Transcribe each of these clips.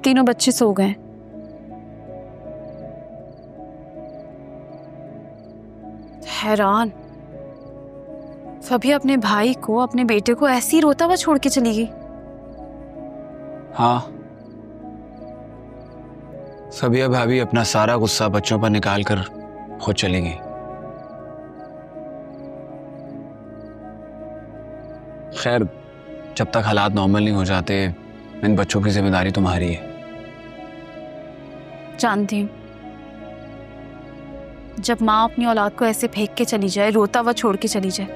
तीनों बच्चे सो गए। हैरान, फबिया अपने भाई को, अपने बेटे को ऐसे ही रोता हुआ छोड़ के चली गई। हाँ, फबिया भाभी अपना सारा गुस्सा बच्चों पर निकाल कर खुद चली गई। खैर, जब तक हालात नॉर्मल नहीं हो जाते, इन बच्चों की जिम्मेदारी तुम्हारी है। जानती हूँ, जब माँ अपनी औलाद को ऐसे फेंक के चली जाए, रोता हुआ छोड़ के चली जाए,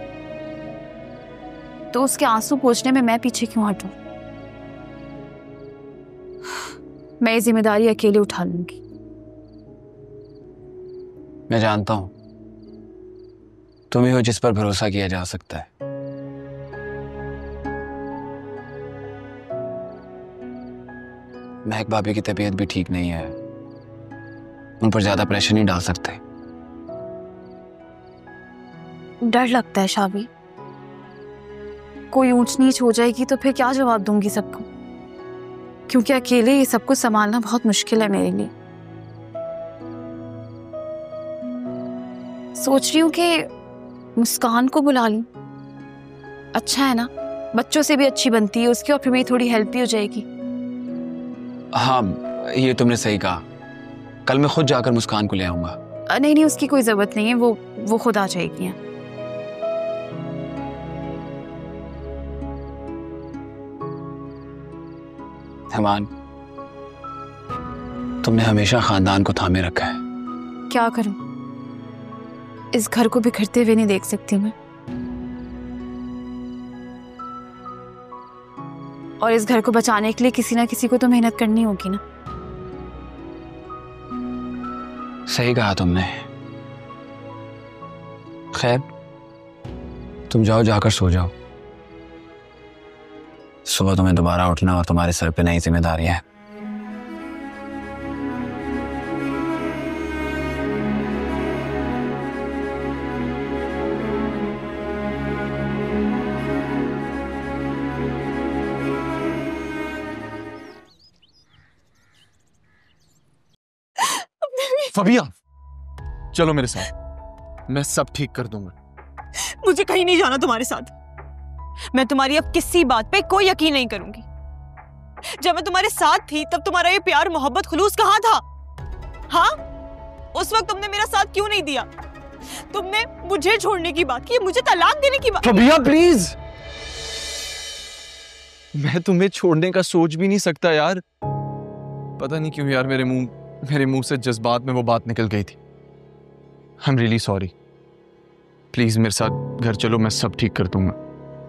तो उसके आंसू पोंछने में मैं पीछे क्यों हटूं? मैं ये जिम्मेदारी अकेले उठा लूंगी। मैं जानता हूं, तुम ही हो जिस पर भरोसा किया जा सकता है। महक भाभी की तबीयत भी ठीक नहीं है, उन पर ज्यादा प्रेशर नहीं डाल सकते। डर लगता है शाबी, कोई ऊंच नीच हो जाएगी तो फिर क्या जवाब दूंगी सबको, क्योंकि अकेले ये सब कुछ संभालना बहुत मुश्किल है मेरे लिए। सोच रही हूँ कि मुस्कान को बुला लूं, अच्छा है ना, बच्चों से भी अच्छी बनती है उसकी और फिर मेरी थोड़ी हेल्प भी हो जाएगी। हाँ, ये तुमने सही कहा, कल मैं खुद जाकर मुस्कान को ले आऊंगा। नहीं नहीं, उसकी कोई जरूरत नहीं है, वो खुद आ जाएगी। हमान, तुमने हमेशा खानदान को थामे रखा है। क्या करूं, इस घर को बिखरते हुए नहीं देख सकती मैं, और इस घर को बचाने के लिए किसी ना किसी को तो मेहनत करनी होगी ना। सही कहा तुमने। खैर, तुम जाओ, जाकर सो जाओ, सुबह तुम्हें दोबारा उठना और तुम्हारे सर पे नई जिम्मेदारियां हैं। फबिया, चलो मेरे साथ, मैं सब ठीक कर दूंगा। मुझे कहीं नहीं जाना तुम्हारे साथ। मैं तुम्हारी अब किसी बात पे कोई यकीन नहीं करूंगी। जब मैं तुम्हारे साथ थी तब तुम्हारा ये प्यार, मोहब्बत, खुलूस कहाँ था? हाँ, उस वक्त तुमने मेरा साथ क्यों नहीं दिया? तुमने मुझे छोड़ने की बात की, मुझे तलाक देने की बात। फबिया प्लीज, मैं तुम्हें छोड़ने का सोच भी नहीं सकता यार। पता नहीं क्यों यार, मेरे मुंह से जज्बात में वो बात निकल गई थी। I am really sorry. Please मेरे साथ घर चलो, मैं सब ठीक कर दूंगा।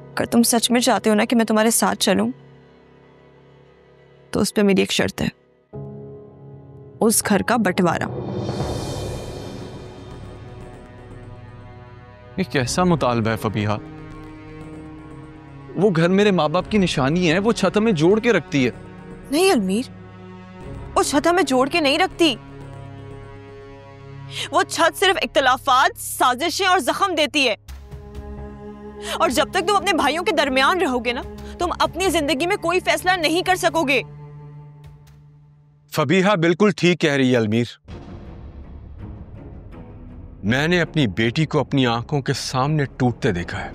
अगर तुम सच में चाहते हो ना कि मैं तुम्हारे साथ चलूं, तो उस पे मेरी एक शर्त है, उस घर का बंटवारा। ये कैसा मुतालबा है फबिहा? वो घर मेरे माँ बाप की निशानी है, वो छत हमें जोड़ के रखती है। नहीं अलमीर, वो छत हमें जोड़ के नहीं रखती। वो छत सिर्फ इख्तिलाफात, साजिशें और जख्म देती है। और जब तक तुम अपने भाइयों के दरमियान रहोगे ना, तुम अपनी जिंदगी में कोई फैसला नहीं कर सकोगे। फबीहा बिल्कुल ठीक कह रही है अलमीर। मैंने अपनी बेटी को अपनी आंखों के सामने टूटते देखा है।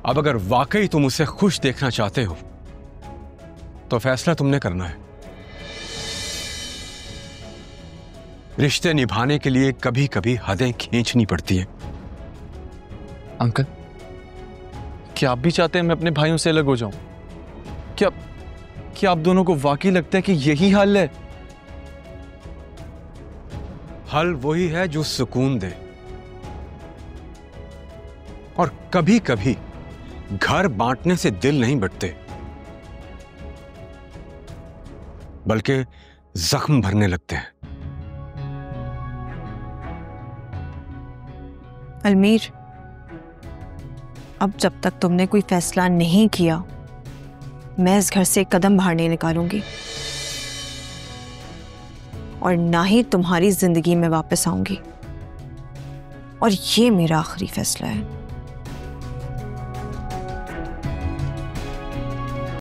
अब अगर वाकई तुम उसे खुश देखना चाहते हो तो फैसला तुमने करना है। रिश्ते निभाने के लिए कभी कभी हदें खींचनी पड़ती है। अंकल, क्या आप भी चाहते हैं मैं अपने भाइयों से अलग हो जाऊं? क्या आप दोनों को वाकई लगता है कि यही हल है? हल वही है जो सुकून दे। और कभी कभी घर बांटने से दिल नहीं बंटते, बल्कि जख्म भरने लगते हैं। अलमीर, अब जब तक तुमने कोई फैसला नहीं किया, मैं इस घर से एक कदम बाहर नहीं निकालूंगी और ना ही तुम्हारी जिंदगी में वापस आऊंगी। और ये मेरा आखिरी फैसला है।